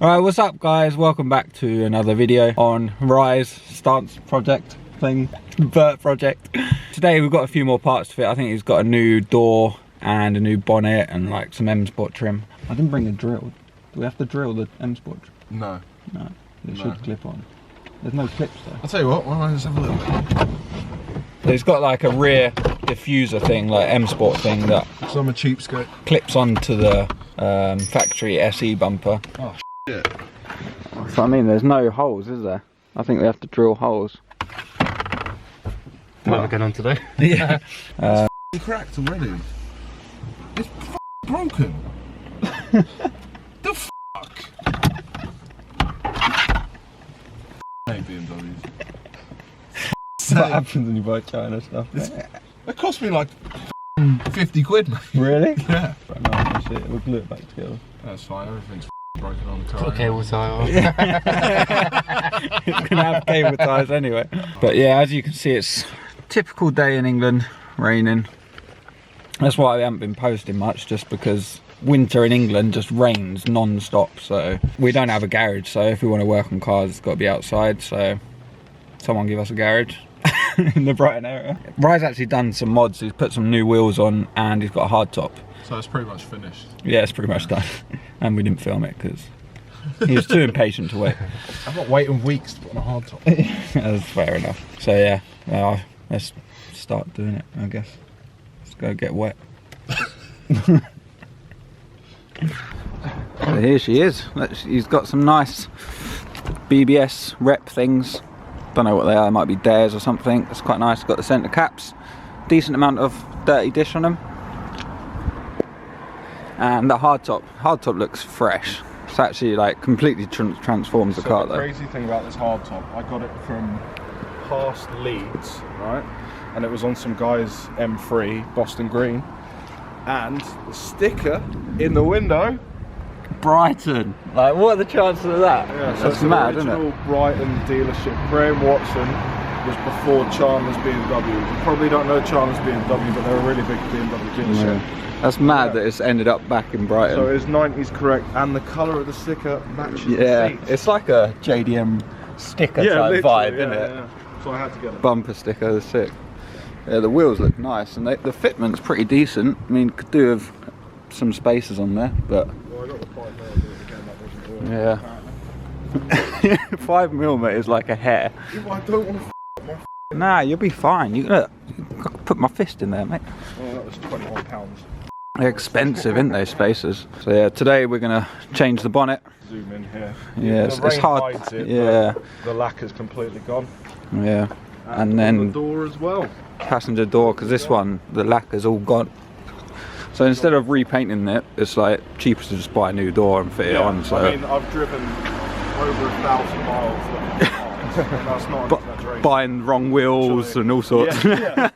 Alright, what's up guys? Welcome back to another video on Rais stance project thing, Vert project. Today we've got a few more parts to fit. I think he's got a new door and a new bonnet and like some M-Sport trim. I didn't bring a drill. Do we have to drill the M-Sport? No. No, it should clip on. There's no clips though. I'll tell you what, why don't I just have a little bit? It's got like a rear diffuser thing, like M-Sport thing that So I'm a cheapskate. clips onto the factory SE bumper. Oh shit. So I mean, there's no holes, is there? I think we have to drill holes. What am I going on today? Yeah. It's cracked already. It's broken. The fuck? Hey, BMWs. What happens when you buy China stuff? It cost me like 50 quid, mate. Really? Yeah. No, shit, we'll glue it back together. That's fine, everything's broken on the car. Okay, what's that? It's gonna have cable ties anyway. But yeah, as you can see, it's a typical day in England, raining. That's why I haven't been posting much, just because winter in England just rains non-stop. So we don't have a garage, so if we want to work on cars, it's got to be outside. So someone give us a garage in the Brighton area. Rais actually done some mods. He's put some new wheels on and he's got a hard top. So it's pretty much finished. Yeah, it's pretty much done. And we didn't film it because he was too impatient to wait. I'm not waiting weeks to put on a hard top. That's fair enough. So yeah, let's start doing it, I guess. Let's go get wet. So here she is. He's got some nice BBS rep things. Don't know what they are, might be dares or something. It's quite nice. Got the centre caps, decent amount of dirty dish on them, and the hardtop looks fresh. It's actually like completely transforms the car though. The crazy thing about this hardtop, I got it from past Leeds, right? And it was on some guy's M3 Boston Green, and the sticker in the window. Brighton, like what are the chances of that? Yeah, so that's mad, isn't it? The original Brighton dealership. Graham Watson was before Chandler's BMW. You probably don't know Chandler's BMW, but they're a really big BMW dealership. Yeah. That's mad that it's ended up back in Brighton. So it's 90s correct, and the colour of the sticker matches yeah, the seats. it's like a JDM sticker type vibe, isn't it? Yeah. So I had to get it. Bumper sticker, that's sick. Yeah, the wheels look nice, and the fitment's pretty decent. I mean, could do with some spacers on there, but Well, I got the 5mm again, that wasn't yeah. 5mm is like a hair. I don't want to Nah, you'll be fine. You gotta put my fist in there, mate. Oh, that was £21. They're expensive, aren't they, spacers? So yeah, today we're gonna change the bonnet. Zoom in here. Yeah, the it's rain hard. hides it, Yeah, the lacquer's completely gone. yeah. And the then door as well. passenger door, because this one, the lacquer's all gone. So instead of repainting it, it's like cheaper to just buy a new door and fit it on. So I mean, I've driven over 1,000 miles with the car, and that's not an exaggeration. buying wrong wheels and all sorts. Yeah.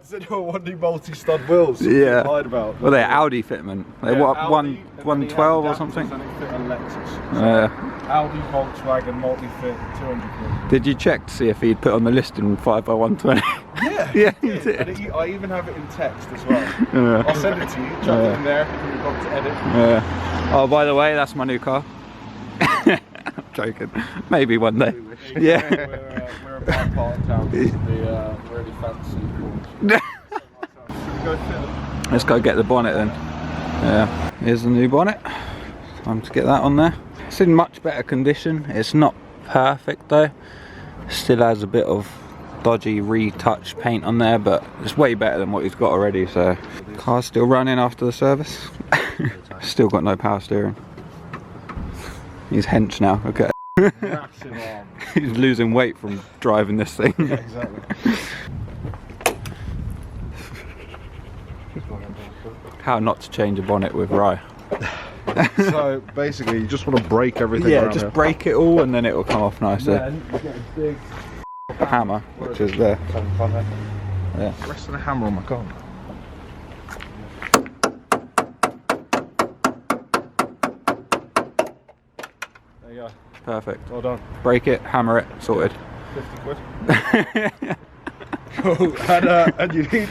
Zero 1D multi-stud wheels. Yeah. Lied about. Well, they're Audi fitment. They're what, Audi, 112 or something? And it fit a Lexus. So Audi, Volkswagen, multi-fit, 200 quid. Did you check to see if he'd put on the listing 5x120? Yeah. Yeah, he did. And I even have it in text as well. Yeah. I'll send it to you. Chuck it in there. You've got to edit. Yeah. Oh, by the way, that's my new car. I'm joking. Maybe one day. Yeah. We're about part of town. The really fancy Porsche. Should we go fit it? Let's go get the bonnet then. Yeah. Here's the new bonnet. Time to get that on there. It's in much better condition. It's not perfect though. Still has a bit of dodgy retouch paint on there, but it's way better than what he's got already. So car's still running after the service. Still got no power steering. He's hench now. Okay. Massive arm. He's losing weight from driving this thing. Yeah, exactly. How not to change a bonnet with Rai. So basically, you just want to break everything. Yeah, around just here. break it all and then it will come off nicely. Then you get a big Hammer, which is there. Yeah. rest of the hammer on my car. There you go. Perfect. Well done. Break it, hammer it, sorted. 50 quid. Cool. And you need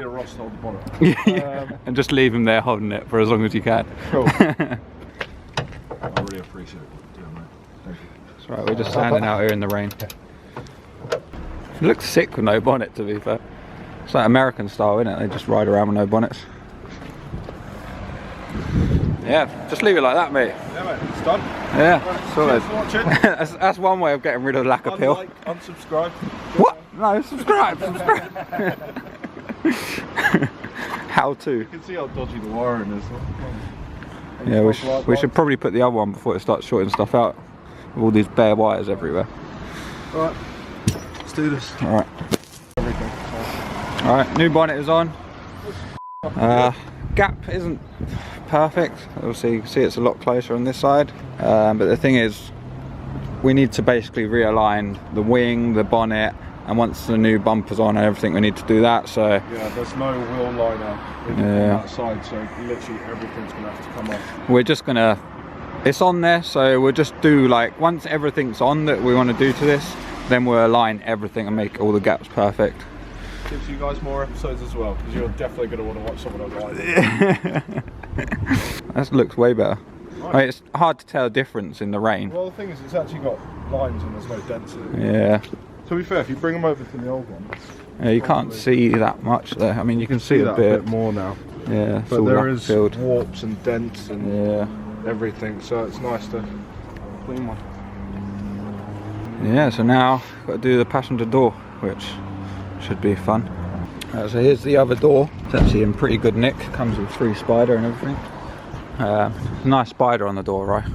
a Ross to hold the bonnet. And just leave him there holding it for as long as you can. Cool. I really really appreciate what you're doing, mate. Thank you. That's right, we're just standing out here in the rain. It looks sick with no bonnet, to be fair. It's like American style, isn't it? They just ride around with no bonnets. Yeah, just leave it like that, mate. Yeah, mate, it's done. Yeah, Right, sorted. cheers for watching. That's one way of getting rid of lack of pill. Unlike, unsubscribe. What? No, subscribe. How to? You can see how dodgy the wiring is. Yeah, we should probably put the other one before it starts shorting stuff out. With all these bare wires everywhere. Alright, let's do this. Alright. Everything. Alright, new bonnet is on. Gap isn't perfect. Obviously you can see it's a lot closer on this side. But the thing is, we need to basically realign the wing, the bonnet, and once the new bumper's on and everything, we need to do that. So yeah, there's no wheel liner on that side, so literally everything's gonna have to come off. we're just gonna, it's on there, so we'll just do like, once everything's on that we want to do to this, then we'll align everything and make all the gaps perfect. Gives you guys more episodes as well, because you're definitely going to want to watch someone online. That looks way better. Right. I mean, it's hard to tell a difference in the rain. Well, the thing is, it's actually got lines and there's no dents in it. Yeah. To be fair, if you bring them over to the old one, Yeah, you can't see that much there. I mean, you can see a bit more now. Yeah, it's but all there is filled. warps and dents and everything, so it's nice to clean one. Yeah, so now got to do the passenger door, which should be fun. So here's the other door. It's actually in pretty good nick. Comes with 3 spider and everything. Nice spider on the door, right?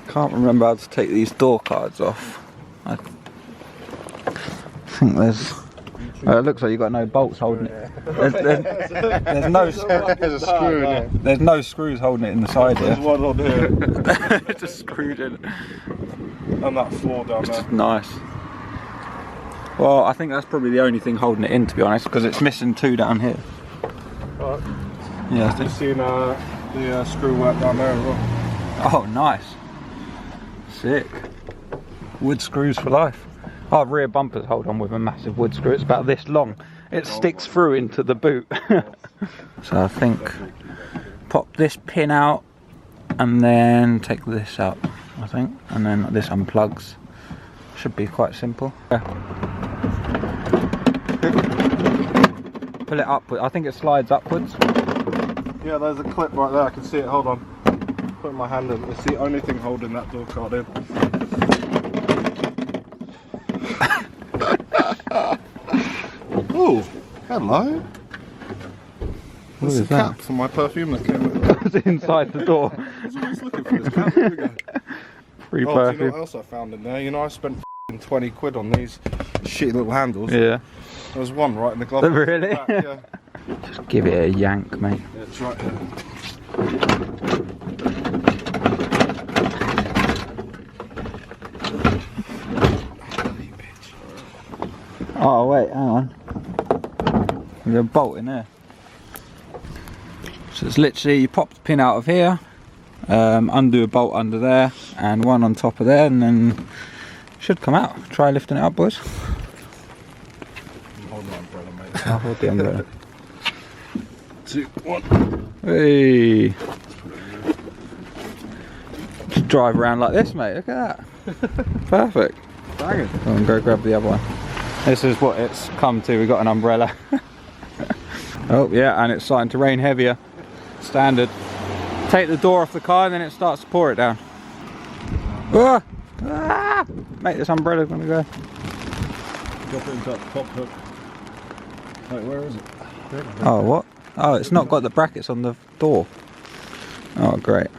Can't remember how to take these door cards off. I think there's. It looks like you've got no bolts holding it. There's no. There's a screw in it. There's no screws holding it in the side here. There's one on here. It's just screwed in. And that floor down there. Nice. Well, I think that's probably the only thing holding it in, to be honest, because it's missing 2 down here. Right. Yeah, I think. You've seen the screw work down there as well. Oh, nice. Sick. Wood screws for life. Our rear bumpers hold on with a massive wood screw. It's about this long. It sticks through into the boot. So I think pop this pin out and then take this out, I think, and then this unplugs. Should be quite simple. Yeah. Pull it upwards. I think it slides upwards. Yeah, there's a clip right there. I can see it. Hold on. Putting my hand in. It's the only thing holding that door card in. Oh, hello. There's a cap for my perfume that came with it. It's inside the door. I was always looking for this cap. Here we go. Free Oh, do you know perfume. what else I found in there? You know, I spent 20 quid on these shitty little handles. Yeah. There was one right in the glove. Really? Back, yeah. Just give it a yank, mate. Yeah, it's right here. Oh wait, hang on. There's a bolt in there. So it's literally, you pop the pin out of here, undo a bolt under there, and one on top of there, and then it should come out. Try lifting it up, boys. Hold my umbrella, mate. I'll hold the umbrella. 2, 1. Hey! Just drive around like this, mate. Look at that. Perfect. Banging. Go and go grab the other one. This is what it's come to. We've got an umbrella. Oh yeah, and it's starting to rain heavier. Standard. Take the door off the car and then it starts to pour it down. Ah! Ah! Mate, this umbrella's gonna go. Drop it into that pop hook. Wait, where is it? Oh, what? Oh, it's not got the brackets on the door. Oh, great.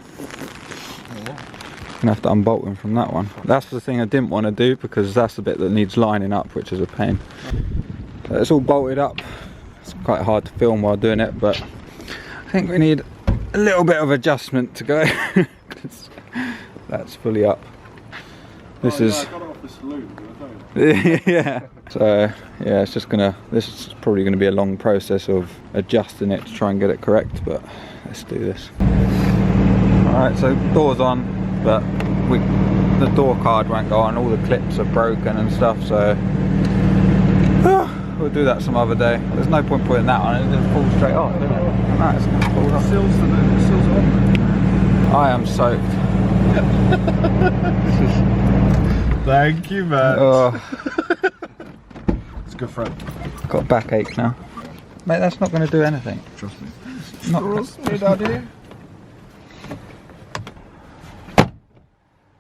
Gonna have to unbolt them from that one. That's the thing I didn't want to do because that's the bit that needs lining up, which is a pain. So it's all bolted up. It's quite hard to film while doing it, but I think we need a little bit of adjustment to go. That's fully up. This is. I got it off this loop, I don't know. Yeah. So yeah, it's just gonna. This is probably gonna be a long process of adjusting it to try and get it correct, but let's do this. All right, so door's on, but the door card won't go on. All the clips are broken and stuff, so we'll do that some other day. There's no point putting that on; it just falls straight off, doesn't it? No, it's gonna fall off. Seals it on. I am soaked. Thank you, man. Oh, It's a good friend. got a backache now. Mate, that's not going to do anything. Trust me. Not Trust me, daddy.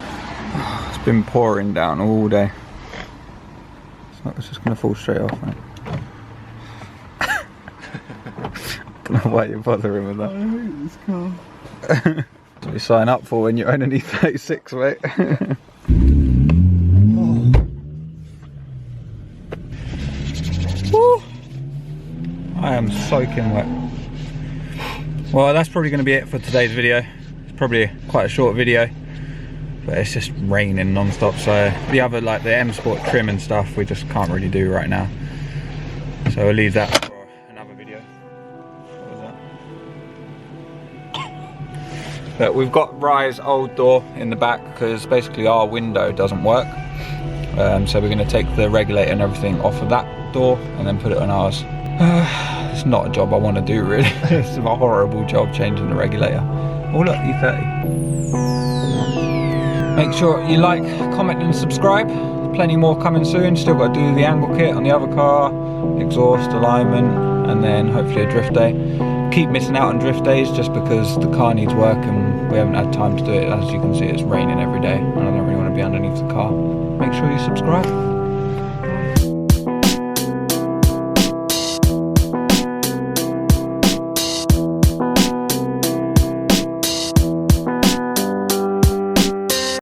It's been pouring down all day. It's just going to fall straight off, mate. Don't know why you're bothering with that. I hate this car. That's what you sign up for when you own an e36, mate. Woo. I am soaking wet. Well, that's probably going to be it for today's video. It's probably quite a short video, but it's just raining non-stop, so the other, like the M Sport trim and stuff, we just can't really do right now. So we'll leave that for another video. What was that? But we've got Rais' old door in the back because basically our window doesn't work. So we're going to take the regulator and everything off of that door and then put it on ours. It's not a job I want to do, really. It's a horrible job changing the regulator. Oh look, E30. Make sure you like, comment and subscribe. Plenty more coming soon. Still got to do the angle kit on the other car, exhaust, alignment, and then hopefully a drift day. Keep missing out on drift days just because the car needs work and we haven't had time to do it. As you can see, it's raining every day and I don't really want to be underneath the car. Make sure you subscribe.